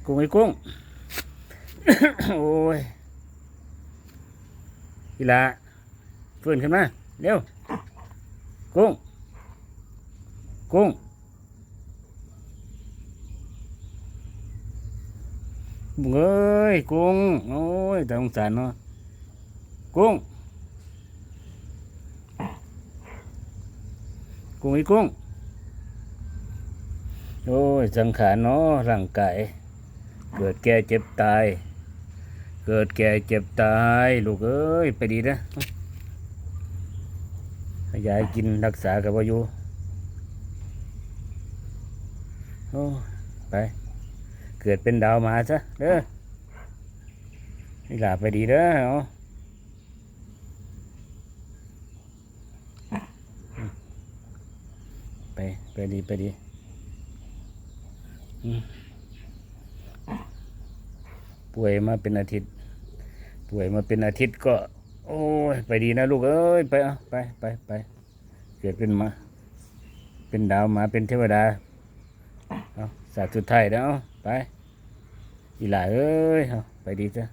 กุ้งไอ้กุ้ง โอ้ยอีหละฟื้นขึ้นมาเร็วกุ้งกุ้งบุ้งเอ้ยกุ้งโอ้ยแต่สงสารเนาะกุ้งกุ้งไอ้กุ้งโอ้ยสังขารเนาะร่างกายเกิดแก่เจ็บตายเกิดแก่เจ็บตายลูกเอ้ยไปดีนะให้ยายกินรักษากับวาอยุโอ้ไปเกิดเป็นดาวมาซะเด้อนี่หลาไปดีเด้อเนาะไปดีไปดีป่วยมาเป็นอาทิตย์ป่วยมาเป็นอาทิตย์ก็โอ้ยไปดีนะลูกเอ้ยไปเอาไปเกิดเป็นมาเป็นดาวมาเป็นเทวดาเอาศาสตร์สุดท้ายแล้วไปอีหล่าเอ้ยเอาไปดีจ้ะ